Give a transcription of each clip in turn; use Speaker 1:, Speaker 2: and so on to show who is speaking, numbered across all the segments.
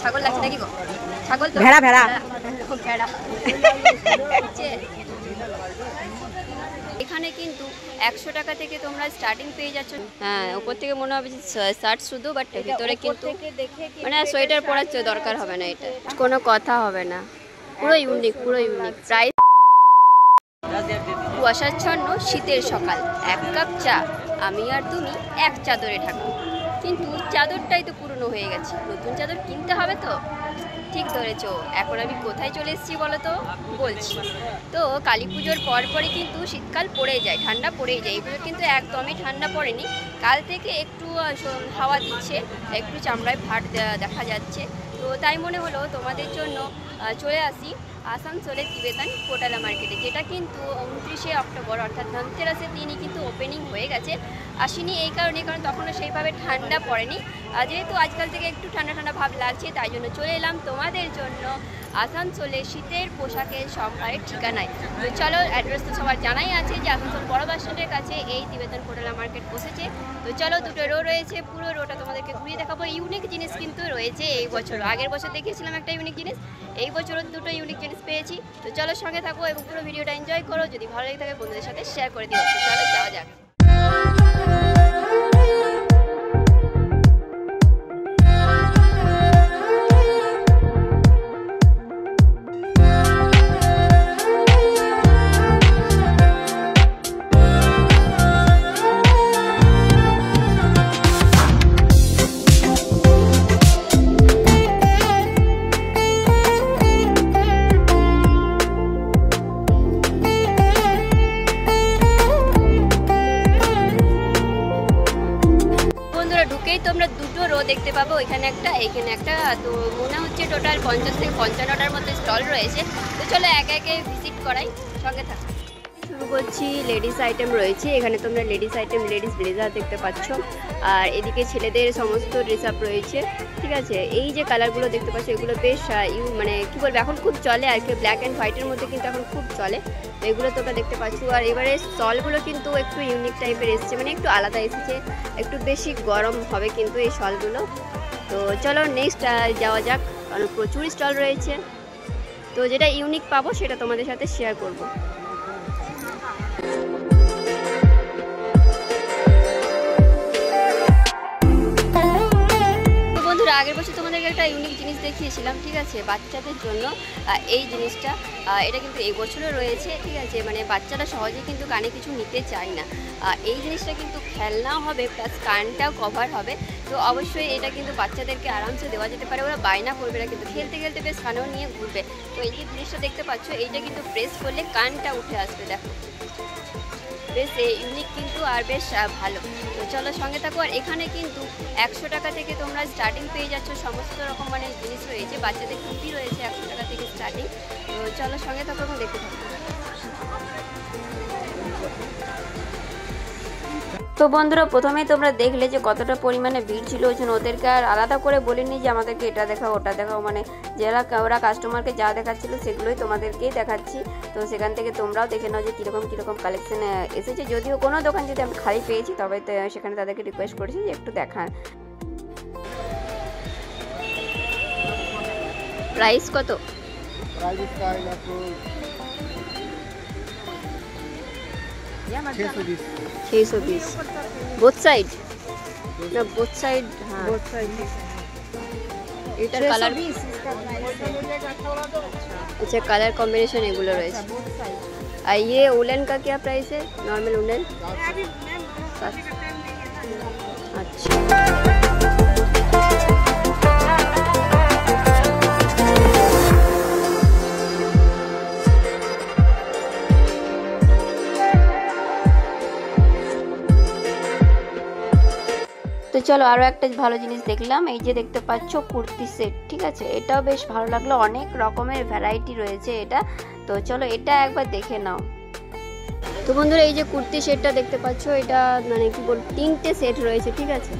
Speaker 1: ছাগল লাগছে নাকি গো? ছাগল তো
Speaker 2: ভেড়া ভেড়া
Speaker 1: ভেড়া। এখানে কিন্তু 100 টাকা থেকে তোমরা স্টার্টিং পেয়ে যাচ্ছ। হ্যাঁ, উপর থেকে মনে হবে যে শার্ট শুধু, বাট ভিতরে কিন্তু মানে সোয়েটার পরার দরকার হবে না, এটা কোনো কথা হবে না। পুরো ইউনিক, পুরো ইউনিক। প্রাইস কুয়াশাচ্ছন্ন শীতের সকাল, 1 কাপ চা, আমি আর তুমি এক চাদরে ঢাকা। কিন্তু চাদরটাই তো পুরনো হয়ে গেছে, নতুন চাদর কিনতে হবে তো। ঠিক ধরেছ। এখন আমি কোথায় চলে এসেছি বলো তো? বলছি তো, কালী পুজোর পরপরই কিন্তু শীতকাল পড়ে যায়, ঠান্ডা পড়েই যায়। এগুলো কিন্তু একদমই ঠান্ডা পড়েনি, কাল থেকে একটু হাওয়া দিচ্ছে, একটু চামড়ায় ফাট দেখা যাচ্ছে। তো তাই মনে হলো তোমাদের জন্য চলে আসি আসানসোলের তিবেতান কোটালা মার্কেটে, যেটা কিন্তু 29শে অক্টোবর অর্থাৎ ধনতেরাসের দিনই কিন্তু ওপেনিং হয়ে গেছে। আসিনি এই কারণে, কারণ তখনও সেইভাবে ঠান্ডা পড়েনি। যেহেতু আজকাল থেকে একটু ঠান্ডা ঠান্ডা ভাব লাগছে, তাই জন্য চলে এলাম তোমাদের জন্য আসানসোলে শীতের পোশাকের সম্ভারের ঠিকানায়। তো চলো, অ্যাড্রেস তো সবার জানাই আছে যে আসানসোল বড় বাস স্ট্যান্ডের কাছে এই তিবেতান কোটালা মার্কেট বসেছে। তো চলো, দুটো রো রয়েছে, পুরো রোটা তোমাদেরকে ঘুরিয়ে দেখাবো। ইউনিক জিনিস কিন্তু রয়েছে এই বছর, আগের বছর দেখিয়েছিলাম একটা ইউনিক জিনিস, এই বছরও দুটো ইউনিক জিনিস পেয়েছি। তো চলো, সঙ্গে থাকো এবং পুরো ভিডিওটা এনজয় করো। যদি ভালো লেগে থাকে বন্ধুদের সাথে শেয়ার করে দিও। তো চলো যাওয়া যাক। তোমরা দুটো রো দেখতে পাবো, এখানে একটা, এইখানে একটা। তো মনে হচ্ছে টোটাল 50 থেকে 55টার মতো স্টল রয়েছে। তো চলো একে একে ভিজিট করাই, সঙ্গে থাকো। শুরু করছি, লেডিস আইটেম রয়েছে এখানে। তোমরা লেডিস আইটেম, লেডিস ব্লেজার দেখতে পাচ্ছ, আর এদিকে ছেলেদের সমস্ত ড্রেস আপ রয়েছে। ঠিক আছে, এই যে কালারগুলো দেখতে পাচ্ছ এগুলো বেশ মানে কি বলবো, এখন খুব চলে আর কি, ব্ল্যাক অ্যান্ড হোয়াইটের মধ্যে কিন্তু এখন খুব চলে। তো এগুলো তোমরা দেখতে পাচ্ছ। আর এবারে স্টলগুলো কিন্তু একটু ইউনিক টাইপের এসেছে, মানে একটু আলাদা এসেছে, একটু বেশি গরম হবে কিন্তু এই স্টলগুলো। তো চলো নেক্সট যাওয়া যাক, কারণ প্রচুর স্টল রয়েছে। তো যেটা ইউনিক পাবো সেটা তোমাদের সাথে শেয়ার করবো। আগের বছর তোমাদেরকে একটা ইউনিক জিনিস দেখিয়েছিলাম, ঠিক আছে, বাচ্চাদের জন্য এই জিনিসটা। এটা কিন্তু এই বছরও রয়েছে, ঠিক আছে। মানে বাচ্চারা সহজে কিন্তু কানে কিছু নিতে চায় না। এই জিনিসটা কিন্তু খেলনাও হবে প্লাস কানটাও কভার হবে। তো অবশ্যই এটা কিন্তু বাচ্চাদেরকে আরামসে দেওয়া যেতে পারে, ওরা বায়না করবে না, কিন্তু খেলতে খেলতে বেশ কানেও নিয়ে ঘুরবে। তো এই যে জিনিসটা দেখতে পাচ্ছ, এইটা কিন্তু প্রেস করলে কানটা উঠে আসবে, দেখো বেশ ইউনিক কিন্তু আর বেশ ভালো। তো চলো সঙ্গে থাকো। আর এখানে কিন্তু 100 টাকা থেকে তোমরা স্টার্টিং পেয়ে যাচ্ছ, সমস্ত রকম মানে জিনিস রয়েছে, বাচ্চাদের টুপি রয়েছে 100 টাকা থেকে স্টার্টিং। তো চলো সঙ্গে থাকো এবং দেখতে থাকো। তো বন্ধুরা, প্রথমেই তোমরা দেখলে যে কতটা পরিমাণে ভিড় ছিল, ওই জন্য ওদেরকে আর আলাদা করে বলিনি যে আমাদেরকে এটা দেখাও ওটা দেখাও, মানে যারা ওরা কাস্টমারকে যা দেখাচ্ছিল সেগুলোই তোমাদেরকেই দেখাচ্ছি। তো সেখান থেকে তোমরাও দেখে নাও যে কীরকম কীরকম কালেকশন এসেছে। যদিও কোনো দোকান যদি আমি খালি পেয়েছি, তবে সেখানে তাদেরকে রিকোয়েস্ট করেছি যে একটু দেখান। প্রাইস কত? $620 बोथ साइड ना, बोथ साइड। हाँ, बोथ साइड। এটার কালার, अच्छा कलर कॉम्बिनेशन এগুলো রয়েছে। আর ये उलन का क्या प्राइस है? नॉर्मल उलन। अच्छा, তো চলো আরও একটা ভালো জিনিস দেখলাম। এই যে দেখতে পাচ্ছ কুর্তি সেট, ঠিক আছে, এটাও বেশ ভালো লাগলো, অনেক রকমের ভ্যারাইটি রয়েছে এটা। তো চলো এটা একবার দেখে নাও। তো বন্ধুরা, এই যে কুর্তি সেটটা দেখতে পাচ্ছ, এটা মানে কি বল, 3টে সেট রয়েছে, ঠিক আছে।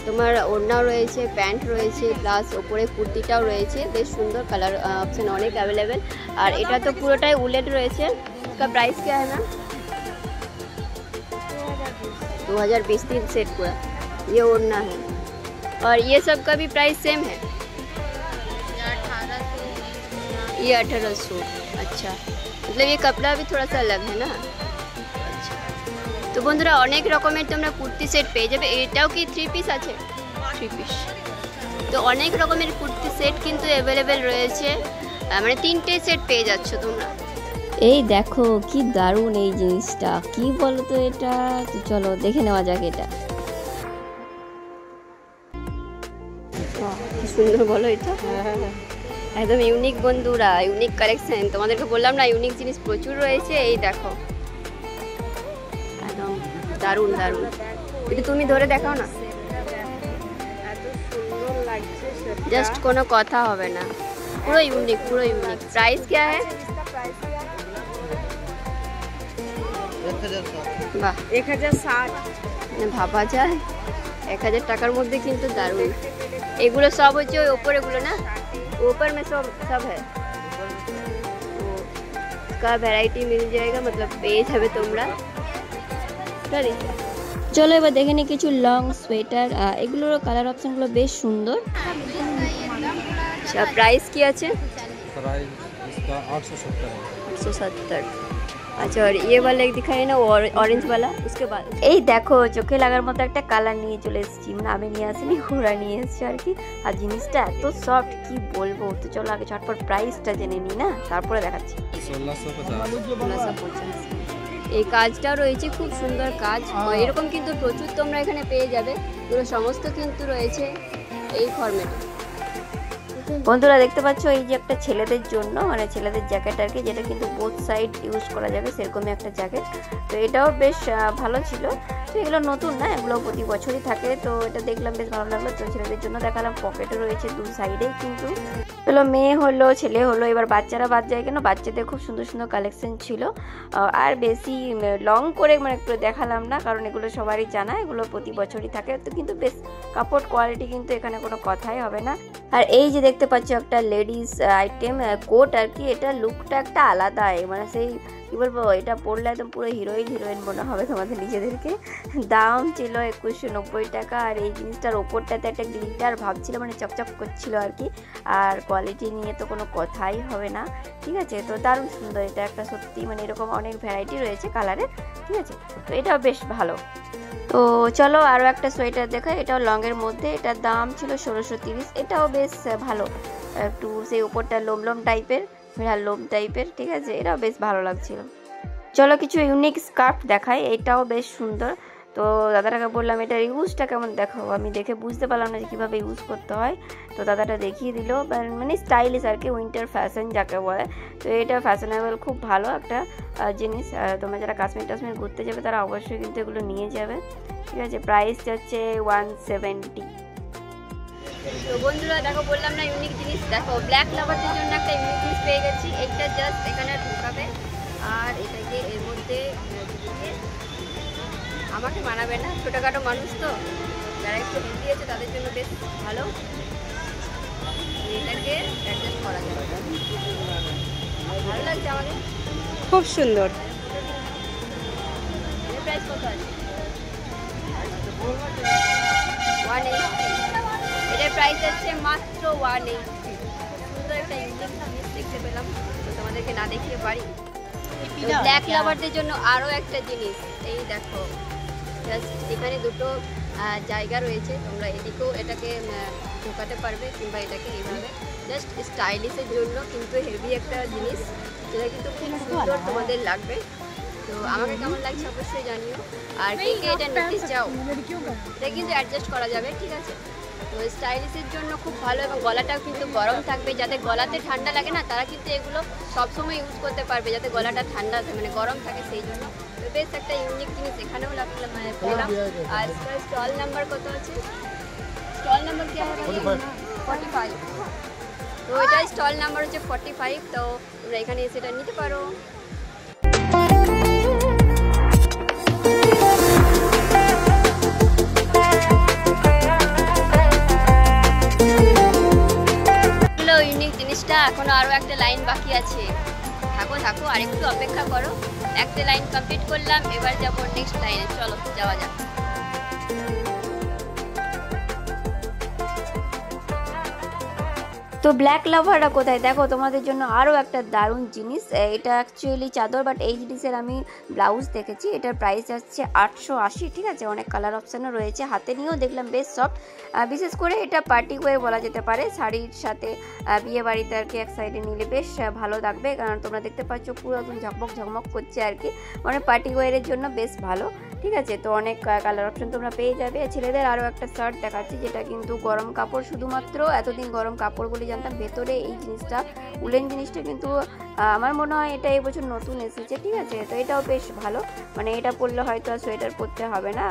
Speaker 1: তোমার ওড়নাও রয়েছে, প্যান্ট রয়েছে, প্লাস ওপরে কুর্তিটাও রয়েছে, বেশ সুন্দর, কালার অপশন অনেক অ্যাভেলেবেল। আর এটা তো পুরোটাই উলেট রয়েছে। इसका प्राइस क्या है मैम? 2020 3 सेट पूरा, ये ओढ़ना है। और ये सब का भी प्राइस सेम है, ये 1800। अच्छा, मतलब ये कपड़ा भी थोड़ा सा अलग है ना। अच्छा, তো বন্ধুরা অনেক রকমের তোমরা কুর্তি সেট পেয়ে যাবে। এটাও কি 3 পিস আছে? 3 পিস। তো অনেক রকমের কুর্তি সেট কিন্তু অ্যাভেলেবেল রয়েছে, মানে 3টে সেট পেয়ে যাচ্ছ তোমরা। এই দেখো কি দারুণ এই জিনিসটা, কি বলো তো এটা। তো চলো দেখে নেওয়া যাক এটা। কি সুন্দর বলো এটা, একদম ইউনিক বন্ধুরা, ইউনিক কালেকশন। তোমাদেরকে বললাম না ইউনিক জিনিস প্রচুর রয়েছে। এই দেখো একদম দারুণ দারুণ। এটা তুমি ধরে দেখাও না, जस्ट कोनो कथा होवे ना, पूरा यूनिक पूरा यूनिक। प्राइस क्या है?
Speaker 2: 1060
Speaker 1: भाबा जाए 1000 টাকার মধ্যে কিন্তু দারুণ। এগুলো সব হচ্ছে ওই উপরে গুলো না, ऊपर में सब है, तो इसका वैरायटी मिल जाएगा, मतलब পেয়ে যাবে তোমরা। চলো এবার দেখে নিই কিছু লং সোয়েটার। এগুলোর কালার অপশনগুলো বেশ সুন্দর। अच्छा, प्राइस কি আছে?
Speaker 3: प्राइस इसका 870 है।
Speaker 1: 870। अच्छा, और ये वाला एक दिखाई ना ऑरेंज वाला, उसके बाद এই দেখো চোখে লাগার মতো একটা কালার নিয়ে চলে এসেছি, মানে আমি নিয়ে আসিনি, ঘোরা নিয়ে এসেছি আর কি। আর জিনিসটা এত সফট কি বলবো। তো চলো আগে ঝটপট প্রাইসটা জেনে নিই না, তারপরে দেখাচ্ছি। 1650। এই কাজটা রয়েছে, খুব সুন্দর কাজ। এরকম কিন্তু প্রচুর তোমরা এখানে পেয়ে যাবে। পুরো সমস্ত কিন্তু রয়েছে এই ফরম্যাটে। বন্ধুরা দেখতে পাচ্ছ এই যে একটা ছেলেদের জন্য, মানে ছেলেদের জ্যাকেট আর কি, যেটা কিন্তু বোথ সাইড ইউজ করা যাবে সেরকমই একটা জ্যাকেট। তো এটাও বেশ ভালো ছিল। তো এগুলো নতুন না, এগুলো প্রতি বছরই থাকে। তো এটা দেখলাম বেশ ভালো লাগলো। তো ছেলেদের জন্য দেখালাম, পকেটও রয়েছে দু সাইডেই কিন্তু। চলো মেয়ে হলো ছেলে হলো, এবার বাচ্চারা বাদ যায় কেন, বাচ্চাদের খুব সুন্দর সুন্দর কালেকশন ছিল। আর বেশি লং করে মানে একটু দেখালাম না, কারণ এগুলো সবারই জানা, এগুলো প্রতি বছরই থাকে। তো কিন্তু বেশ কাপড় কোয়ালিটি কিন্তু এখানে কোনো কথাই হবে না। আর এই যে দেখতে পাচ্ছ একটা লেডিস আইটেম কোট আর কি, এটা লুকটা একটা আলাদা, মানে সেই কি বলবো, এটা পরলে একদম পুরো হিরোইন মনে হবে তোমাদের নিজেদেরকে। দাম ছিল 2190 টাকা। আর এই জিনিসটার ওপরটাতে একটা গ্লিটার ভাবছিল, মানে চকচক করছিল আর কি। আর কোয়ালিটি নিয়ে তো কোনো কথাই হবে না, ঠিক আছে। তো দারুণ সুন্দর এটা একটা, সত্যি মানে এরকম অনেক ভ্যারাইটি রয়েছে কালারের, ঠিক আছে। তো এটাও বেশ ভালো। তো চলো আরও একটা সোয়েটার দেখাই, এটাও লংয়ের মধ্যে, এটার দাম ছিল 1630। এটাও বেশ ভালো, একটু সেই উপরটা লোম টাইপের, বিড়াল লোম টাইপের, ঠিক আছে। এটাও বেশ ভালো লাগছিল। চলো কিছু ইউনিক স্কার্ফ দেখাই, এটাও বেশ সুন্দর। তো দাদাটাকে বললাম এটার ইউজটা কেমন দেখাও, আমি দেখে বুঝতে পারলাম না যে কীভাবে ইউজ করতে হয়। তো দাদাটা দেখিয়ে দিল, মানে স্টাইলিশ আর কি, উইন্টার ফ্যাশন যাকে বলে। তো এটা ফ্যাশনেবল, খুব ভালো একটা জিনিস। তোমরা যারা কাশ্মীর ঘুরতে যাবে তারা অবশ্যই কিন্তু এগুলো নিয়ে যাবে, ঠিক আছে। প্রাইস হচ্ছে 170। তো বন্ধুরা দেখো, বললাম না ইউনিক জিনিস। দেখো ব্ল্যাক লাভারদের জন্য একটা ইউনিক জিনিস পেয়ে গেছি। এটা জাস্ট এখানে ঢোকাবে আর এটাকে এর মধ্যে ঢুকিয়ে, আমাকে মানাবে না, ছোটোখাটো মানুষ তো, যারা একটু হেলদি আছে তাদের জন্য বেশ ভালো। এটাকে অ্যাডজাস্ট করা যাবে, ভালো লাগছে আমাদের,
Speaker 2: খুব সুন্দর।
Speaker 1: এর প্রাইস কত আছে? 180। এটার প্রাইস আছে মাত্র 180। সুন্দর একটা ইউনিক জিনিস দেখতে পেলাম, তো তোমাদেরকে না দেখিয়ে পারি। ব্ল্যাক লাভারদের জন্য আরও একটা জিনিস, এই দেখো জাস্ট এখানে দুটো জায়গা রয়েছে, তোমরা এদিকেও এটাকে ঢোকাতে পারবে, কিংবা এটাকে এইভাবে জাস্ট স্টাইলিশের জন্য কিন্তু হেভি একটা জিনিস, যেটা কিন্তু খুব সুন্দর তোমাদের লাগবে। তো আমাকে কেমন লাগছে অবশ্যই জানিও। আর কে কে এটা নিতে চাও, এটা কিন্তু অ্যাডজাস্ট করা যাবে, ঠিক আছে। তো স্টাইলিশের জন্য খুব ভালো, এবং গলাটাও কিন্তু গরম থাকবে, যাতে গলাতে ঠান্ডা লাগে না তারা কিন্তু এগুলো সবসময় ইউজ করতে পারবে, যাতে গলাটা ঠান্ডা মানে গরম থাকে সেই জন্য। তো বেশ একটা ইউনিক জিনিস এখানেও লাগলাম, মানে পেলাম। আর স্টল নাম্বার কত আছে? স্টল নাম্বার কি আছে? 45। তো এটা স্টল নাম্বার হচ্ছে 45। তো তোমরা এখানে এসে এটা নিতে পারো। ইউনিক জিনিসটা এখনো আরো একটা লাইন বাকি আছে, থাকো আর একটু অপেক্ষা করো। একটা লাইন কমপ্লিট করলাম, এবার যাবো নেক্সট লাইনে। চলো যাওয়া যাক। তো ব্ল্যাক লাভাররা কোথায়, দেখো তোমাদের জন্য আরও একটা দারুণ জিনিস। এটা অ্যাকচুয়ালি চাদর, বাট এই জিনিসের আমি ব্লাউজ দেখেছি। এটার প্রাইস আসছে 880, ঠিক আছে। অনেক কালার অপশানও রয়েছে, হাতে নিয়েও দেখলাম বেশ সফট। বিশেষ করে এটা পার্টি ওয়্যার বলা যেতে পারে, শাড়ির সাথে বিয়ে বাড়িতে আর কি এক সাইডে নিলে বেশ ভালো লাগবে। কারণ তোমরা দেখতে পাচ্ছ পুরো একদম ঝকমক ঝকমক করছে আর কি, মানে পার্টি ওয়্যারের জন্য বেশ ভালো, ঠিক আছে। তো অনেক কালার অপশন তোমরা পেয়ে যাবে। ছেলেদের আরও একটা শার্ট দেখাচ্ছি, যেটা কিন্তু গরম কাপড়, শুধুমাত্র এতদিন গরম কাপড় বলে জানতাম, ভেতরে এই জিনিসটা উলেন জিনিসটা কিন্তু আমার মনে হয় এটা এবছর নতুন এসেছে, ঠিক আছে। তো এটাও বেশ ভালো, মানে এটা পরলে হয়তো আর সোয়েটার পরতে হবে না,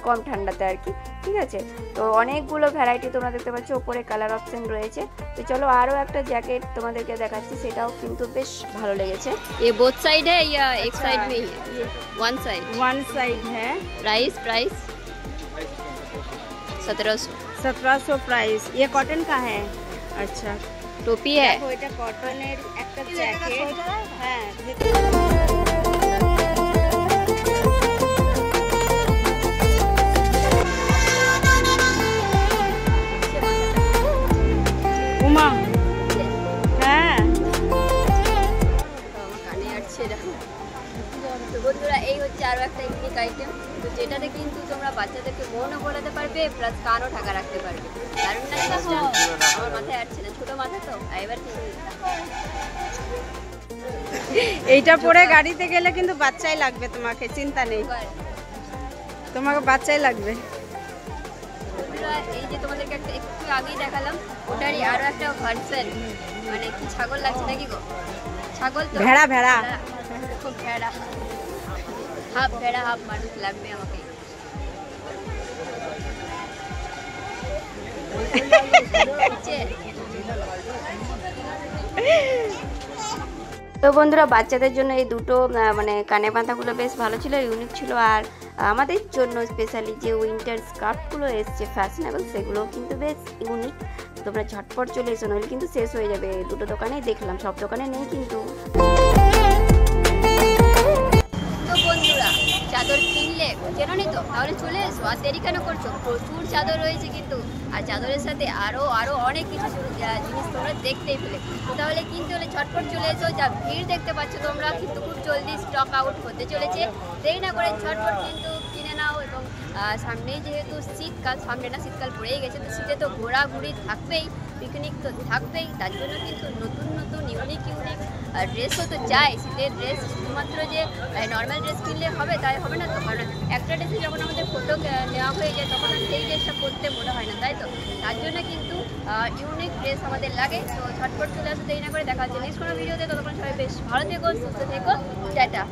Speaker 1: কম ঠান্ডাতে আর কি, ঠিক আছে। তো অনেকগুলো ভ্যারাইটি তোমরা দেখতে পাচ্ছ, ওপরে কালার অপশন রয়েছে। তো চলো আরও একটা জ্যাকেট তোমাদেরকে দেখাচ্ছি, সেটাও কিন্তু বেশ ভালো লেগেছে।
Speaker 2: ये बोथ साइड है या एक
Speaker 1: अच्छा,
Speaker 2: साइड में ही है? One side. वन साइड है।
Speaker 1: प्राइस 1700।
Speaker 2: 1700 प्राइस। ये कॉटन का है। अच्छा,
Speaker 1: टोपी है।
Speaker 2: দেখো এটা কটনের একটা জ্যাকেট। হ্যাঁ, উমা, হ্যাঁ
Speaker 1: আমার কানে আসছে এরকম। তো বন্ধুরা, এই হচ্ছে আরও একটা ইউনিক আইটেম, তো যেটাতে কিন্তু তোমরা বাচ্চাদেরকে মনও বলাতে পারবে, প্লাস কানও ঢাকা রাখতে পারবে। দারুণ না জিনিসটা? আমার মাথায় আসছে না, ছোটো মাথা তো, এবার কিন্তু
Speaker 2: এইটা পরে গাড়িতে গেলে কিন্তু বাচ্চাই লাগবে, তোমাকে চিন্তা নেই, তোমাকে বাচ্চাই লাগবে।
Speaker 1: বন্ধুরা, এই যে তোমাদেরকে একটা একটু আগেই দেখালাম, ওটারই আরও একটা ভার্সন, মানে কি ছাগল লাগছে নাকি গো? ছাগল তো,
Speaker 2: ভেড়া ভেড়া।
Speaker 1: খুব ভেড়া, হাফ ভেড়া হাফ মানুষ লাগবে আমাকে। তো বন্ধুরা, বাচ্চাদের জন্য এই দুটো মানে কানে বাঁধাগুলো বেশ ভালো ছিল, ইউনিক ছিল। আর আমাদের জন্য স্পেশালি যে উইন্টার স্কার্টগুলো এসছে ফ্যাশনেবল, সেগুলো কিন্তু বেশ ইউনিক। তোমরা ঝটপট চলে এসো, নইলে কিন্তু শেষ হয়ে যাবে। দুটো দোকানেই দেখলাম, সব দোকানে নেই কিন্তু। তো বন্ধুরা, চাদর কিনলে চেনো তো, তাহলে চলে এসো, আর দেরি কেন করছো? প্রচুর চাদর রয়েছে কিন্তু, আর চাদরের সাথে আরও অনেক কিছু জিনিস তোমরা দেখতেই পেলে। তাহলে কিনতে হলে ঝটপট চলে এসো। যা ভিড় দেখতে পাচ্ছ তোমরা, কিন্তু খুব জলদি স্টক আউট হতে চলেছে। দেরি না করে ঝটপট কিন্তু কিনে নাও। এবং সামনেই যেহেতু শীতকাল, সামনে না শীতকাল পড়েই গেছে, তো শীতে তো ঘোরাঘুরি থাকবেই, পিকনিক তো থাকবেই। তার জন্য কিন্তু নতুন নতুন ইউনিক ড্রেসও তো চাই। শীতের ড্রেস শুধুমাত্র যে নর্মাল ড্রেস কিনলে হবে তাই হবে না তো, কারণ একটা ড্রেসে যখন আমাদের ফটো নেওয়া হয়ে যায় তখন আর সেই ড্রেসটা পরতে মনে হয় না, তাই তো। তার জন্য কিন্তু ইউনিক ড্রেস আমাদের লাগে। তো ঝটপট চলে আসতে দেরি না করে, দেখা হচ্ছে নেক্সট কোনো ভিডিওতে। ততক্ষণ সবাই বেশ ভালো থেকো, সুস্থ থেকো, টাটা।